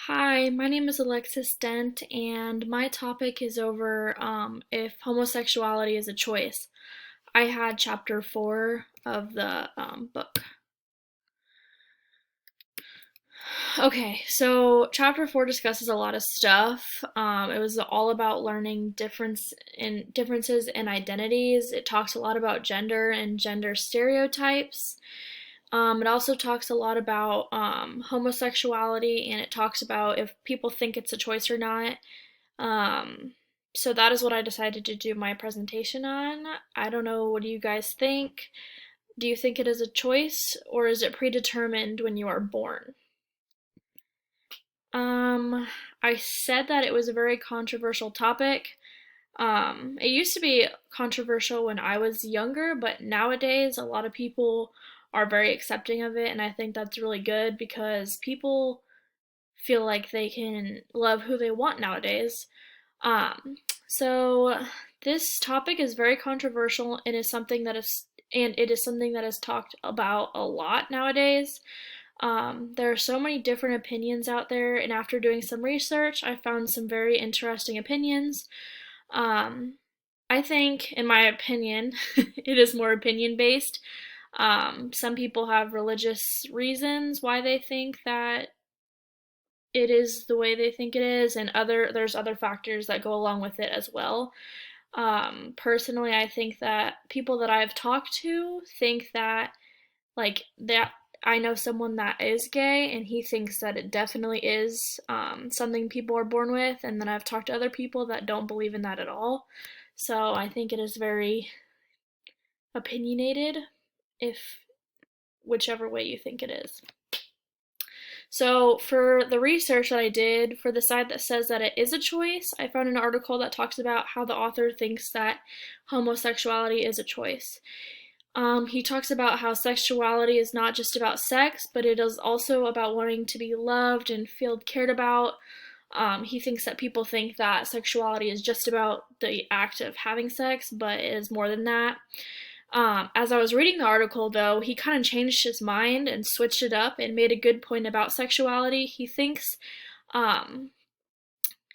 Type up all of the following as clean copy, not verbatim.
Hi, my name is Alexis Dent, and my topic is over if homosexuality is a choice. I had chapter 4 of the book. Okay, so chapter 4 discusses a lot of stuff. It was all about learning differences in identities. It talks a lot about gender and gender stereotypes. It also talks a lot about homosexuality, and it talks about if people think it's a choice or not. Um, so that is what I decided to do my presentation on. I don't know, what do you guys think? Do you think it is a choice or is it predetermined when you are born? Um, I said that it was a very controversial topic. It used to be controversial when I was younger, but nowadays a lot of people are very accepting of it, and I think that's really good because people feel like they can love who they want nowadays. Um, so this topic is very controversial and it is something that is talked about a lot nowadays. There are so many different opinions out there, and after doing some research, I found some very interesting opinions. Um, I think, in my opinion, it is more opinion based. Some people have religious reasons why they think that it is the way they think it is, and there's other factors that go along with it as well. Personally, I think that people that I've talked to think that that I know someone that is gay, and he thinks that it definitely is something people are born with, and then I've talked to other people that don't believe in that at all. So I think it is very opinionated, if whichever way you think it is. So, for the research that I did for the side that says that it is a choice, I found an article that talks about how the author thinks that homosexuality is a choice. He talks about how sexuality is not just about sex, but it is also about wanting to be loved and feel cared about. He thinks that people think that sexuality is just about the act of having sex, but it is more than that. As I was reading the article, though, he kind of changed his mind and switched it up and made a good point about sexuality. Um,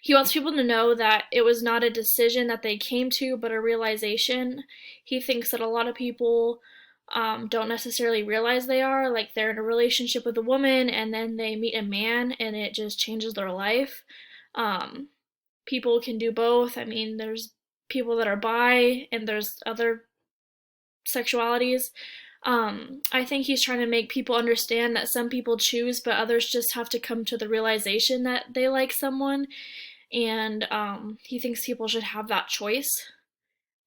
he wants people to know that it was not a decision that they came to, but a realization. He thinks that a lot of people don't necessarily realize they are. Like, they're in a relationship with a woman and then they meet a man and it just changes their life. Um, People can do both. I mean, there's people that are bi and there's other sexualities. I think he's trying to make people understand that some people choose, but others just have to come to the realization that they like someone, and he thinks people should have that choice.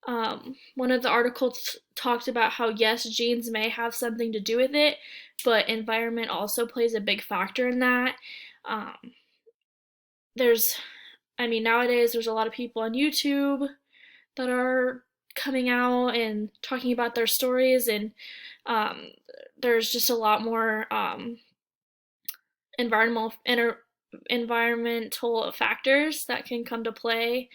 One of the articles talked about how, yes, genes may have something to do with it, but environment also plays a big factor in that. Um, there's, I mean, nowadays there's a lot of people on YouTube that are coming out and talking about their stories, and um, there's just a lot more environmental environmental factors that can come to play.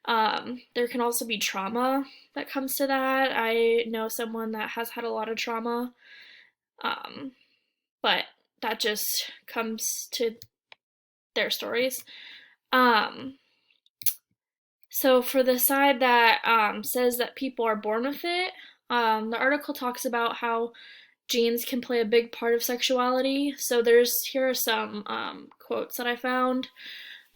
There can also be trauma that comes to that. I know someone that has had a lot of trauma, um, but that just comes to their stories. Um, So, for the side that says that people are born with it, the article talks about how genes can play a big part of sexuality. So, here are some quotes that I found.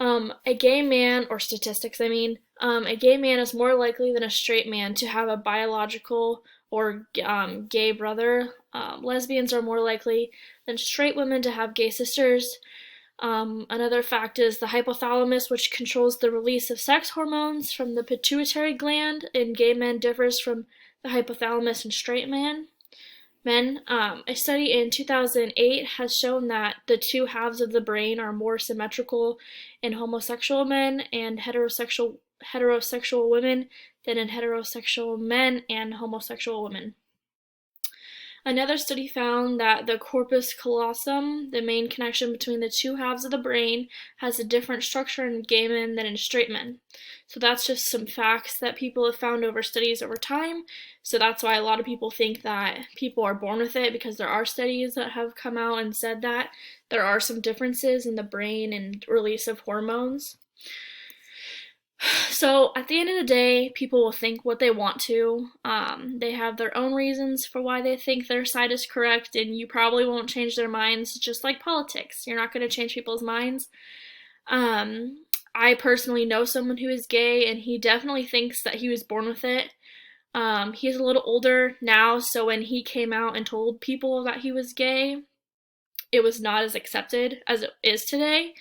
A gay man, or statistics, I mean, a gay man is more likely than a straight man to have a biological or gay brother. Lesbians are more likely than straight women to have gay sisters. Another fact is the hypothalamus, which controls the release of sex hormones from the pituitary gland in gay men, differs from the hypothalamus in straight men. A study in 2008 has shown that the two halves of the brain are more symmetrical in homosexual men and heterosexual women than in heterosexual men and homosexual women. Another study found that the corpus callosum, the main connection between the two halves of the brain, has a different structure in gay men than in straight men. So that's just some facts that people have found over studies over time. So that's why a lot of people think that people are born with it, because there are studies that have come out and said that there are some differences in the brain and release of hormones. So at the end of the day, people will think what they want to. They have their own reasons for why they think their side is correct, and you probably won't change their minds, just like politics. You're not going to change people's minds. I personally know someone who is gay, and he definitely thinks that he was born with it. He's a little older now, so when he came out and told people that he was gay, it was not as accepted as it is today.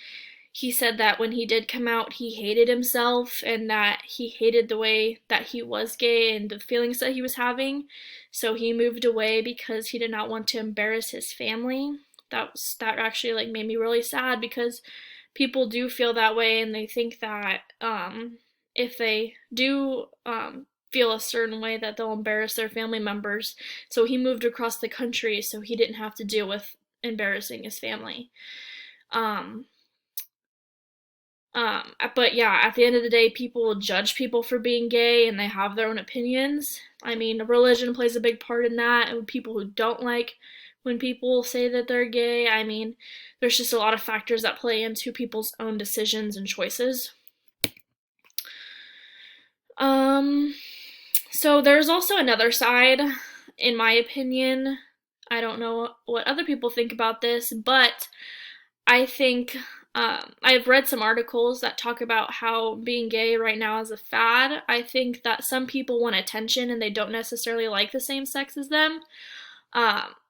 He said that when he did come out, he hated himself and that he hated the way that he was gay and the feelings that he was having. So he moved away because he did not want to embarrass his family. That actually like made me really sad, because people do feel that way, and they think that if they do feel a certain way, that they'll embarrass their family members. So he moved across the country so he didn't have to deal with embarrassing his family. But yeah, at the end of the day, people will judge people for being gay, and they have their own opinions. I mean, religion plays a big part in that, and people who don't like when people say that they're gay. I mean, there's just a lot of factors that play into people's own decisions and choices. So there's also another side, in my opinion. I don't know what other people think about this, but I think I've read some articles that talk about how being gay right now is a fad. I think that some people want attention and they don't necessarily like the same sex as them.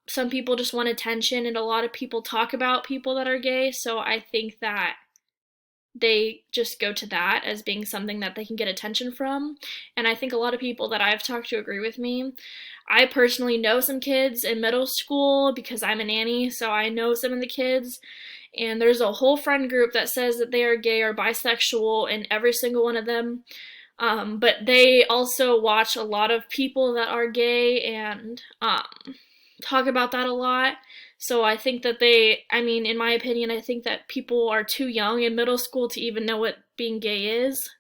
Some people just want attention, and a lot of people talk about people that are gay, so I think that they just go to that as being something that they can get attention from. And I think a lot of people that I've talked to agree with me. I personally know some kids in middle school because I'm a nanny, so I know some of the kids. And there's a whole friend group that says that they are gay or bisexual, and every single one of them. But they also watch a lot of people that are gay and talk about that a lot. So I think that in my opinion, I think that people are too young in middle school to even know what being gay is.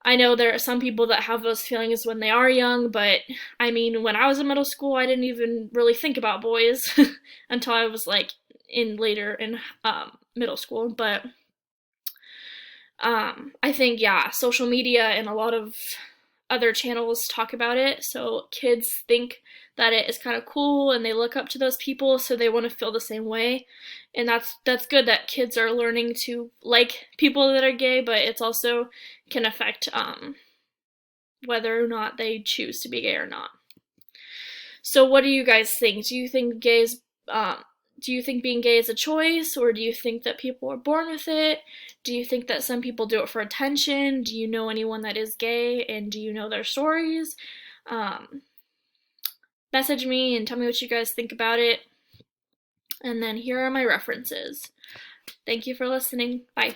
I know there are some people that have those feelings when they are young, but I mean, when I was in middle school, I didn't even really think about boys until I was like later in middle school. But I think, yeah, social media and a lot of other channels talk about it, so kids think that it is kind of cool and they look up to those people, so they want to feel the same way. And that's good that kids are learning to like people that are gay, but it's also can affect whether or not they choose to be gay or not. So what do you guys think? Do you think being gay is a choice, or do you think that people are born with it? Do you think that some people do it for attention? Do you know anyone that is gay, and do you know their stories? Message me and tell me what you guys think about it. And then here are my references. Thank you for listening. Bye.